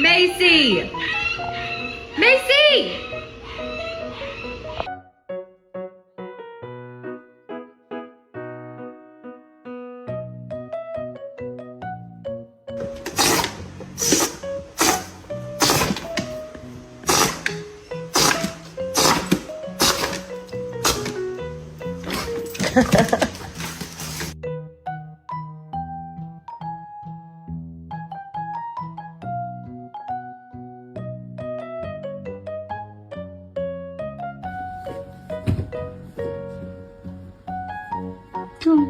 Macy! Macy!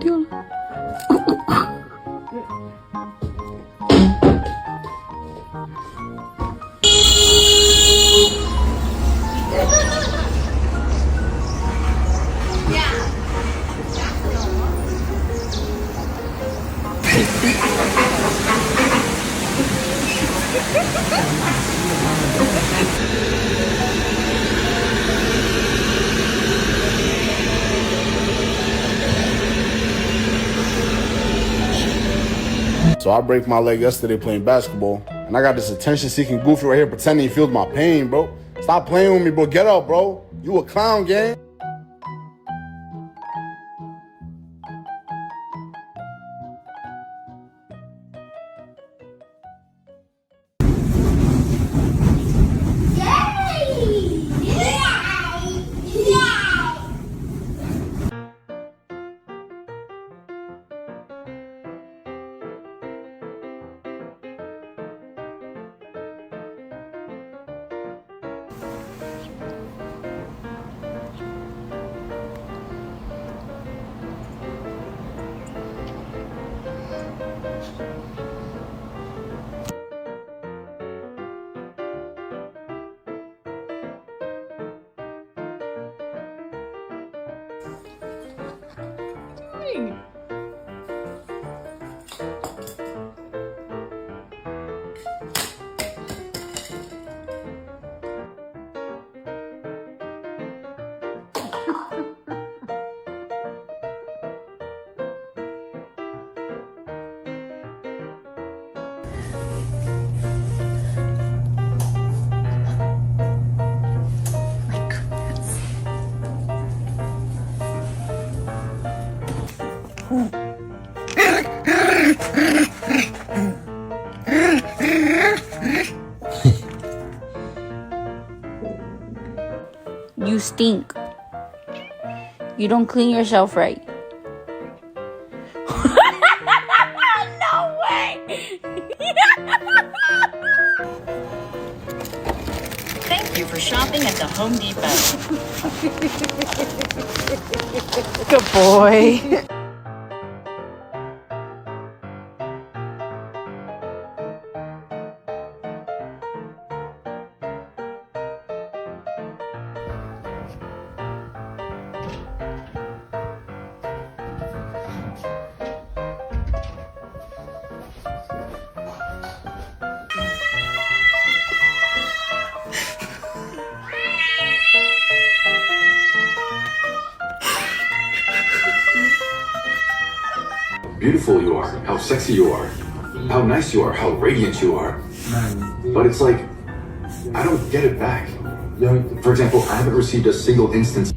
丢了。So I break my leg yesterday playing basketball, and I got this attention-seeking goofy right here pretending he feels my pain, bro. Stop playing with me, bro. Get up, bro. You a clown, gang. You stink. You don't clean yourself right. No way! Thank you for shopping at the Home Depot. Good boy. Beautiful you are, how sexy you are, how nice you are, how radiant you are. But it's like, I don't get it back. You know, for example, I haven't received a single instance.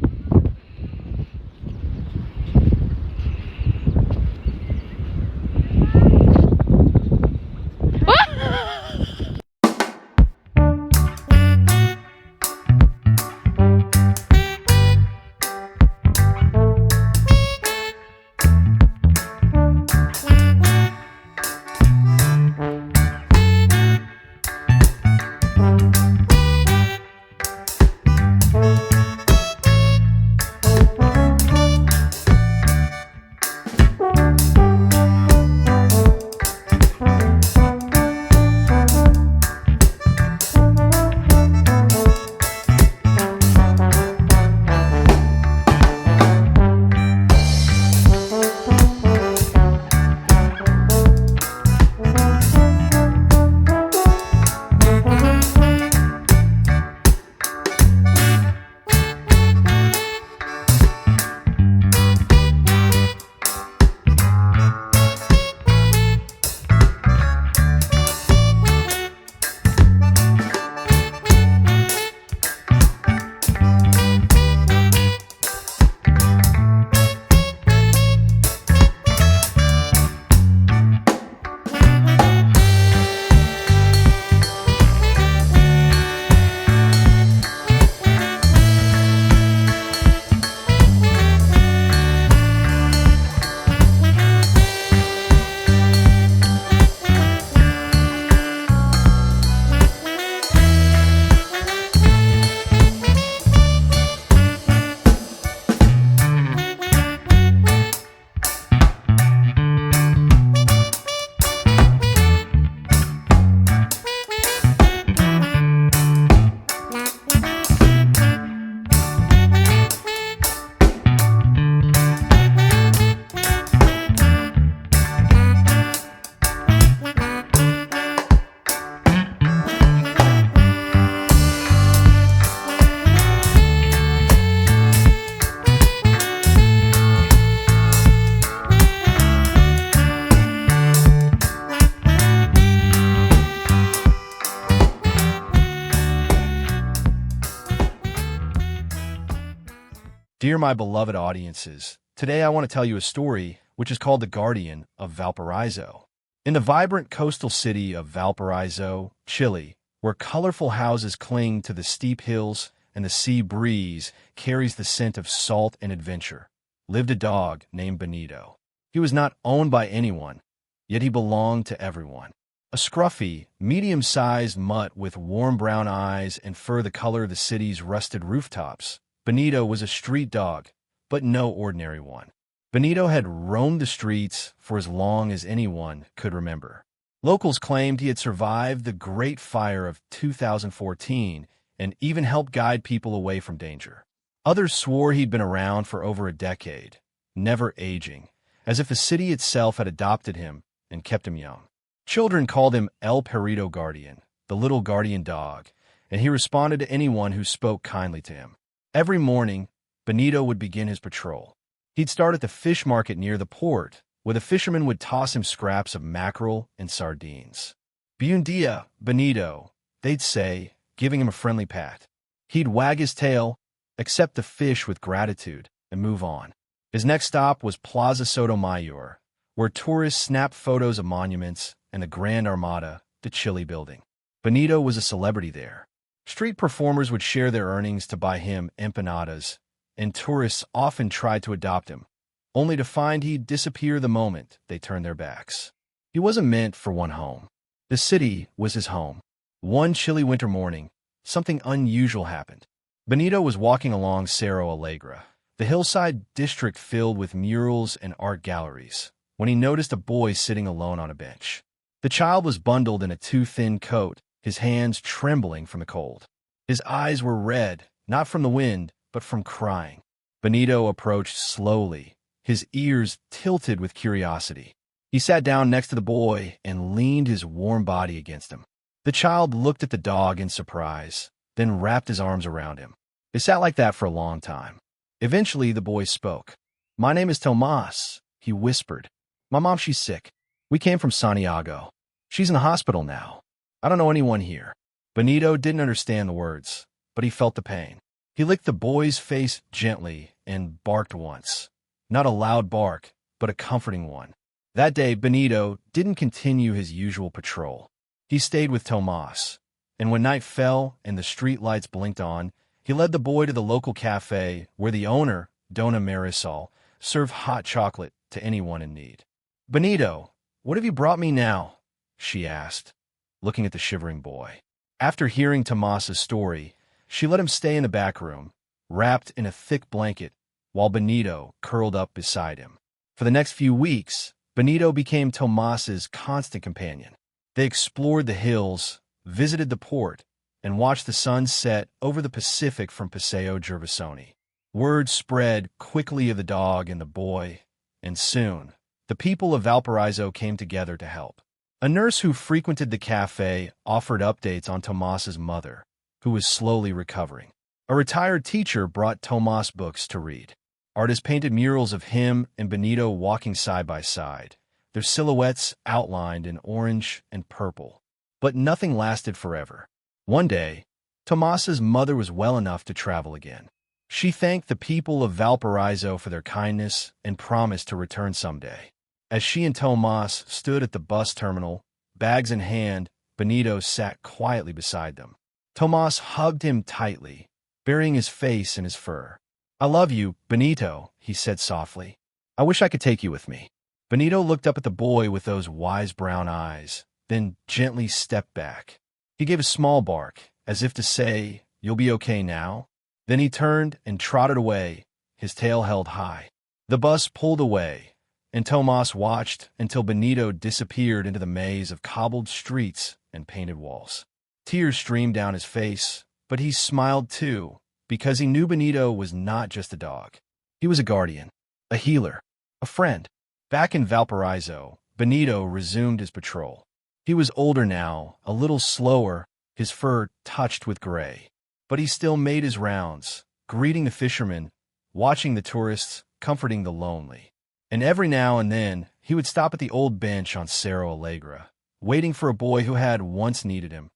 Dear my beloved audiences, today I want to tell you a story which is called The Guardian of Valparaiso. In the vibrant coastal city of Valparaiso, Chile, where colorful houses cling to the steep hills and the sea breeze carries the scent of salt and adventure, lived a dog named Benito. He was not owned by anyone, yet he belonged to everyone. A scruffy, medium-sized mutt with warm brown eyes and fur the color of the city's rusted rooftops, Benito was a street dog, but no ordinary one. Benito had roamed the streets for as long as anyone could remember. Locals claimed he had survived the Great Fire of 2014 and even helped guide people away from danger. Others swore he'd been around for over a decade, never aging, as if the city itself had adopted him and kept him young. Children called him El Perrito Guardian, the little guardian dog, and he responded to anyone who spoke kindly to him. Every morning, Benito would begin his patrol. He'd start at the fish market near the port, where the fishermen would toss him scraps of mackerel and sardines. "Buen dia, Benito," they'd say, giving him a friendly pat. He'd wag his tail, accept the fish with gratitude, and move on. His next stop was Plaza Sotomayor, where tourists snapped photos of monuments and the Grand Armada, the Chile building. Benito was a celebrity there. Street performers would share their earnings to buy him empanadas, and tourists often tried to adopt him, only to find he'd disappear the moment they turned their backs. He wasn't meant for one home. The city was his home. One chilly winter morning, something unusual happened. Benito was walking along Cerro Alegre, the hillside district filled with murals and art galleries, when he noticed a boy sitting alone on a bench. The child was bundled in a too thin coat, his hands trembling from the cold. His eyes were red, not from the wind, but from crying. Benito approached slowly, his ears tilted with curiosity. He sat down next to the boy and leaned his warm body against him. The child looked at the dog in surprise, then wrapped his arms around him. They sat like that for a long time. Eventually, the boy spoke. "My name is Tomas," he whispered. "My mom, she's sick. We came from Santiago. She's in the hospital now. I don't know anyone here. Benito didn't understand the words, but he felt the pain. He licked the boy's face gently and barked once. Not a loud bark, but a comforting one. That day, Benito didn't continue his usual patrol. He stayed with Tomas, and when night fell and the street lights blinked on, he led the boy to the local cafe where the owner, Dona Marisol, served hot chocolate to anyone in need. "Benito, what have you brought me now?" she asked, looking at the shivering boy. After hearing Tomas's story, she let him stay in the back room, wrapped in a thick blanket, while Benito curled up beside him. For the next few weeks, Benito became Tomas's constant companion. They explored the hills, visited the port, and watched the sun set over the Pacific from Paseo Gervasoni. Word spread quickly of the dog and the boy, and soon, the people of Valparaiso came together to help. A nurse who frequented the cafe offered updates on Tomas's mother, who was slowly recovering. A retired teacher brought Tomas books to read. Artists painted murals of him and Benito walking side by side, their silhouettes outlined in orange and purple. But nothing lasted forever. One day, Tomas's mother was well enough to travel again. She thanked the people of Valparaiso for their kindness and promised to return someday. As she and Tomas stood at the bus terminal, bags in hand, Benito sat quietly beside them. Tomas hugged him tightly, burying his face in his fur. "I love you, Benito," he said softly. "I wish I could take you with me." Benito looked up at the boy with those wise brown eyes, then gently stepped back. He gave a small bark, as if to say, "You'll be okay now?" Then he turned and trotted away, his tail held high. The bus pulled away, and Tomas watched until Benito disappeared into the maze of cobbled streets and painted walls. Tears streamed down his face, but he smiled too, because he knew Benito was not just a dog. He was a guardian, a healer, a friend. Back in Valparaiso, Benito resumed his patrol. He was older now, a little slower, his fur touched with gray. But he still made his rounds, greeting the fishermen, watching the tourists, comforting the lonely. And every now and then, he would stop at the old bench on Cerro Alegre, waiting for a boy who had once needed him,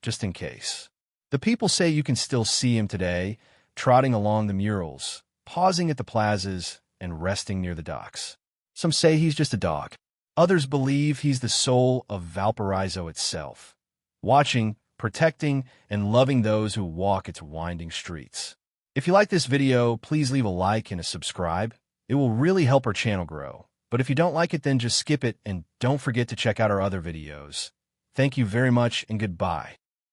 just in case. The people say you can still see him today, trotting along the murals, pausing at the plazas, and resting near the docks. Some say he's just a dog. Others believe he's the soul of Valparaiso itself, watching, protecting, and loving those who walk its winding streets. If you like this video, please leave a like and a subscribe. It will really help our channel grow. But if you don't like it, then just skip it and don't forget to check out our other videos. Thank you very much and goodbye.